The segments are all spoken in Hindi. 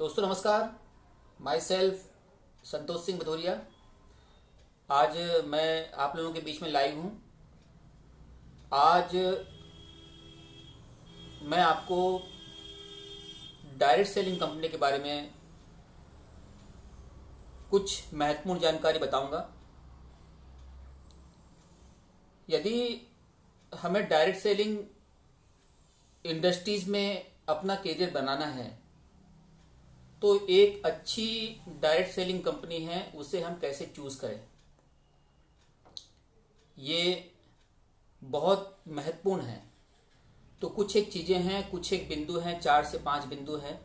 दोस्तों नमस्कार। My self Santosh Singh Bhadauria. आज मैं आप लोगों के बीच में लाइव हूँ। आज मैं आपको डायरेक्ट सेलिंग कंपनी के बारे में कुछ महत्वपूर्ण जानकारी बताऊंगा। यदि हमें डायरेक्ट सेलिंग इंडस्ट्रीज में अपना करियर बनाना है तो एक अच्छी डायरेक्ट सेलिंग कंपनी है, उसे हम कैसे चूज करें, ये बहुत महत्वपूर्ण है। तो कुछ एक चीज़ें हैं, कुछ एक बिंदु हैं, 4 से 5 बिंदु हैं,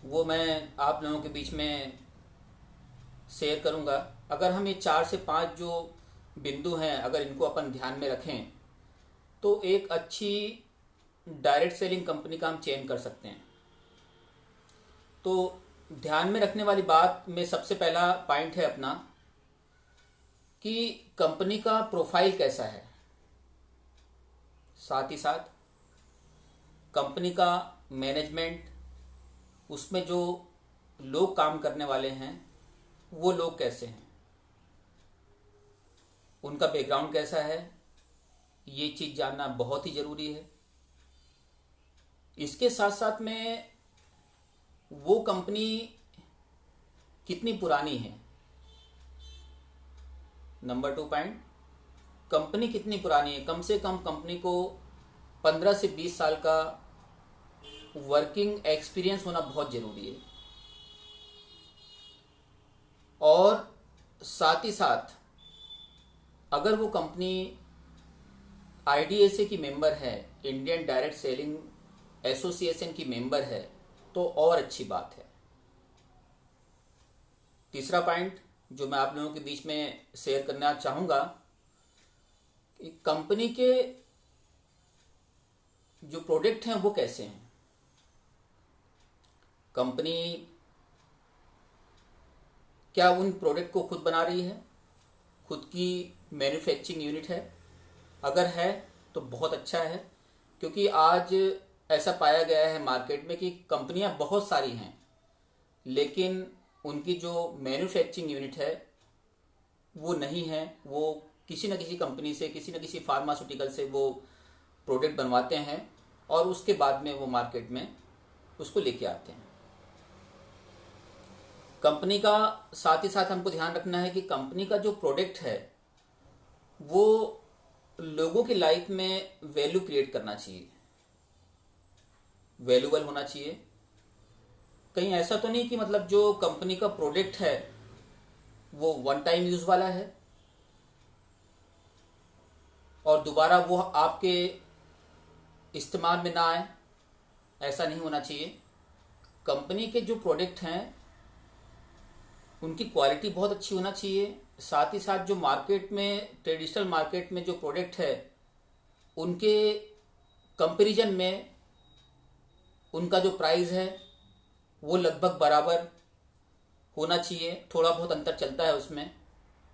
वो मैं आप लोगों के बीच में शेयर करूंगा। अगर हम ये 4 से 5 जो बिंदु हैं, अगर इनको अपन ध्यान में रखें तो एक अच्छी डायरेक्ट सेलिंग कंपनी का हम चयन कर सकते हैं। तो ध्यान में रखने वाली बात में सबसे पहला पॉइंट है अपना कि कंपनी का प्रोफाइल कैसा है, साथ ही साथ कंपनी का मैनेजमेंट, उसमें जो लोग काम करने वाले हैं वो लोग कैसे हैं, उनका बैकग्राउंड कैसा है, ये चीज़ जानना बहुत ही ज़रूरी है। इसके साथ साथ में वो कंपनी कितनी पुरानी है। नंबर 2 पॉइंट, कंपनी कितनी पुरानी है। कम से कम कंपनी को 15 से 20 साल का वर्किंग एक्सपीरियंस होना बहुत ज़रूरी है। और साथ ही साथ अगर वो कंपनी आईडीएसए की मेंबर है, इंडियन डायरेक्ट सेलिंग एसोसिएशन की मेंबर है, तो और अच्छी बात है। तीसरा पॉइंट जो मैं आप लोगों के बीच में शेयर करना चाहूँगा कि कंपनी के जो प्रोडक्ट हैं वो कैसे हैं। कंपनी क्या उन प्रोडक्ट को खुद बना रही है, खुद की मैन्युफैक्चरिंग यूनिट है। अगर है तो बहुत अच्छा है, क्योंकि आज ऐसा पाया गया है मार्केट में कि कंपनियां बहुत सारी हैं लेकिन उनकी जो मैन्युफैक्चरिंग यूनिट है वो नहीं है। वो किसी न किसी कंपनी से, किसी न किसी फार्मास्यूटिकल से वो प्रोडक्ट बनवाते हैं और उसके बाद में वो मार्केट में उसको लेके आते हैं। कंपनी का साथ ही साथ हमको ध्यान रखना है कि कंपनी का जो प्रोडक्ट है वो लोगों की लाइफ में वैल्यू क्रिएट करना चाहिए, वैल्यूबल होना चाहिए। कहीं ऐसा तो नहीं कि मतलब जो कंपनी का प्रोडक्ट है वो वन टाइम यूज वाला है और दोबारा वो आपके इस्तेमाल में ना आए, ऐसा नहीं होना चाहिए। कंपनी के जो प्रोडक्ट हैं उनकी क्वालिटी बहुत अच्छी होना चाहिए। साथ ही साथ जो मार्केट में, ट्रेडिशनल मार्केट में जो प्रोडक्ट है उनके कंपैरिजन में उनका जो प्राइस है वो लगभग बराबर होना चाहिए, थोड़ा बहुत अंतर चलता है उसमें।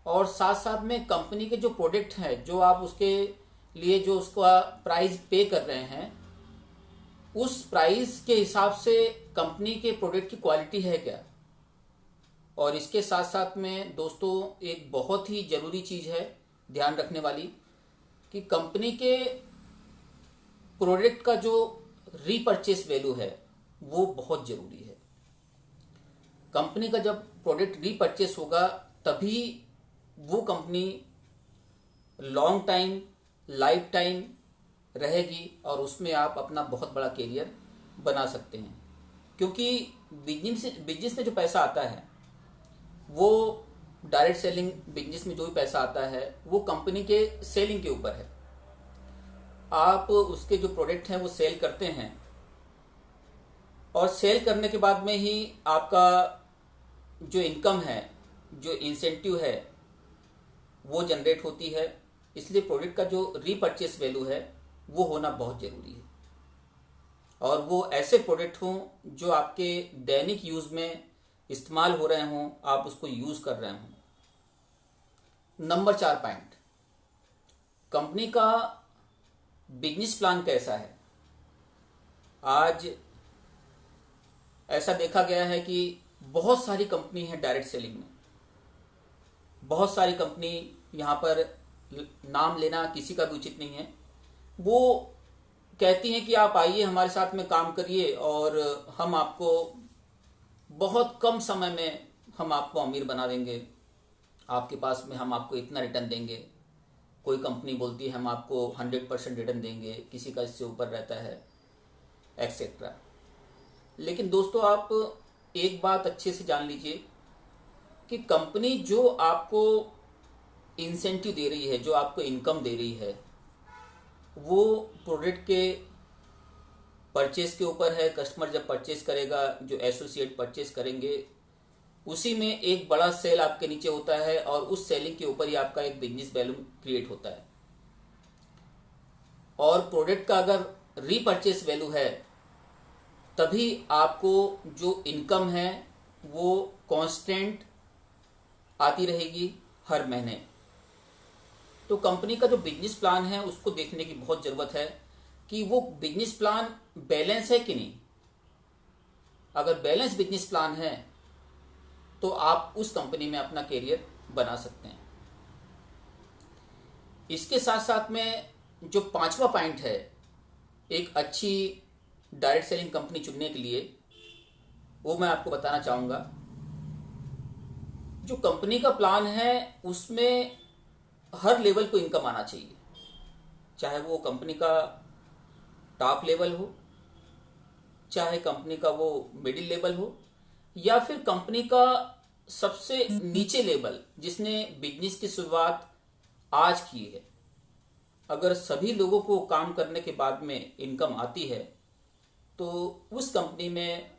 और साथ साथ में कंपनी के जो प्रोडक्ट हैं, जो आप उसके लिए जो उसका प्राइस पे कर रहे हैं, उस प्राइस के हिसाब से कंपनी के प्रोडक्ट की क्वालिटी है क्या। और इसके साथ साथ में दोस्तों एक बहुत ही ज़रूरी चीज़ है ध्यान रखने वाली कि कंपनी के प्रोडक्ट का जो रीपरचेस वैल्यू है वो बहुत ज़रूरी है। कंपनी का जब प्रोडक्ट रीपरचेस होगा तभी वो company long time, life time रहेगी और उसमें आप अपना बहुत बड़ा करियर बना सकते हैं। क्योंकि बिजनेस में जो पैसा आता है वो डायरेक्ट सेलिंग बिजनेस में जो भी पैसा आता है वो कंपनी के सेलिंग के ऊपर है। आप उसके जो प्रोडक्ट हैं वो सेल करते हैं और सेल करने के बाद में ही आपका जो इनकम है, जो इंसेंटिव है वो जनरेट होती है। इसलिए प्रोडक्ट का जो रीपरचेस वैल्यू है वो होना बहुत ज़रूरी है और वो ऐसे प्रोडक्ट हों जो आपके दैनिक यूज़ में इस्तेमाल हो रहे हों, आप उसको यूज़ कर रहे हों। नंबर 4 पॉइंट, कंपनी का बिजनेस प्लान कैसा है। आज ऐसा देखा गया है कि बहुत सारी कंपनी है डायरेक्ट सेलिंग में, बहुत सारी कंपनी, यहाँ पर नाम लेना किसी का भी उचित नहीं है, वो कहती हैं कि आप आइए हमारे साथ में काम करिए और हम आपको बहुत कम समय में हम आपको अमीर बना देंगे, आपके पास में हम आपको इतना रिटर्न देंगे। कोई कंपनी बोलती है हम आपको 100% रिटर्न देंगे, किसी का इससे ऊपर रहता है, एक्सेट्रा। लेकिन दोस्तों आप एक बात अच्छे से जान लीजिए कि कंपनी जो आपको इंसेंटिव दे रही है, जो आपको इनकम दे रही है, वो प्रोडक्ट के परचेज के ऊपर है। कस्टमर जब परचेज करेगा, जो एसोसिएट परचेज करेंगे, उसी में एक बड़ा सेल आपके नीचे होता है और उस सेलिंग के ऊपर ही आपका एक बिजनेस वैल्यू क्रिएट होता है। और प्रोडक्ट का अगर रीपरचेस वैल्यू है, तभी आपको जो इनकम है वो कांस्टेंट आती रहेगी हर महीने। तो कंपनी का जो बिजनेस प्लान है उसको देखने की बहुत ज़रूरत है कि वो बिजनेस प्लान बैलेंस है कि नहीं। अगर बैलेंस बिजनेस प्लान है तो आप उस कंपनी में अपना करियर बना सकते हैं। इसके साथ साथ में जो पांचवा पॉइंट है एक अच्छी डायरेक्ट सेलिंग कंपनी चुनने के लिए, वो मैं आपको बताना चाहूँगा। जो कंपनी का प्लान है उसमें हर लेवल को इनकम आना चाहिए, चाहे वो कंपनी का टॉप लेवल हो, चाहे कंपनी का वो मिडिल लेवल हो, या फिर कंपनी का सबसे नीचे लेवल जिसने बिजनेस की शुरुआत आज की है। अगर सभी लोगों को काम करने के बाद में इनकम आती है तो उस कंपनी में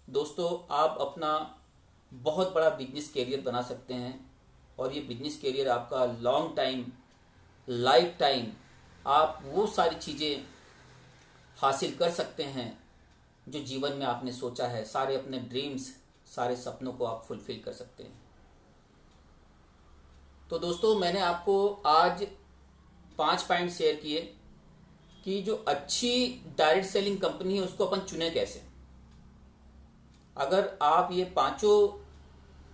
दोस्तों आप अपना बहुत बड़ा बिजनेस कैरियर बना सकते हैं। और ये बिजनेस कैरियर आपका लॉन्ग टाइम, लाइफ टाइम, आप वो सारी चीज़ें हासिल कर सकते हैं जो जीवन में आपने सोचा है। सारे अपने ड्रीम्स, सारे सपनों को आप फुलफिल कर सकते हैं। तो दोस्तों मैंने आपको आज 5 पॉइंट शेयर किए कि जो अच्छी डायरेक्ट सेलिंग कंपनी है उसको अपन चुने कैसे। अगर आप ये पांचों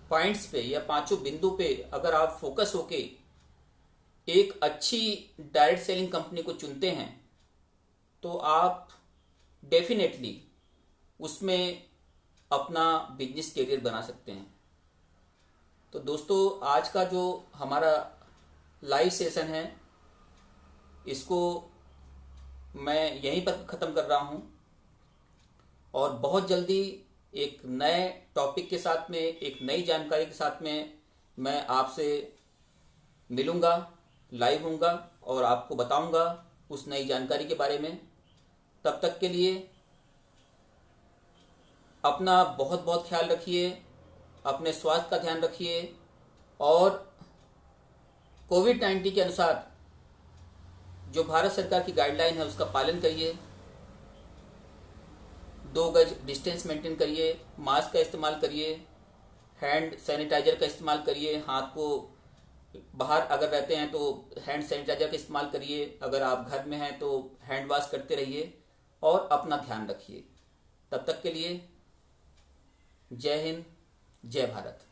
पॉइंट्स पे या पांचों बिंदु पे अगर आप फोकस होके एक अच्छी डायरेक्ट सेलिंग कंपनी को चुनते हैं तो आप डेफिनेटली उसमें अपना बिजनेस करियर बना सकते हैं। तो दोस्तों आज का जो हमारा लाइव सेशन है इसको मैं यहीं पर ख़त्म कर रहा हूं और बहुत जल्दी एक नए टॉपिक के साथ में, एक नई जानकारी के साथ में मैं आपसे मिलूंगा, लाइव हूँगा और आपको बताऊंगा उस नई जानकारी के बारे में। तब तक के लिए अपना बहुत बहुत ख्याल रखिए, अपने स्वास्थ्य का ध्यान रखिए और कोविड-19 के अनुसार जो भारत सरकार की गाइडलाइन है उसका पालन करिए। 2 गज डिस्टेंस मेंटेन करिए, मास्क का इस्तेमाल करिए, हैंड सैनिटाइजर का इस्तेमाल करिए, हाथ को बाहर अगर रहते हैं तो हैंड सैनिटाइजर का इस्तेमाल करिए, अगर आप घर में हैं तो हैंड वॉश करते रहिए और अपना ध्यान रखिए। तब तक के लिए जय हिंद, जय भारत।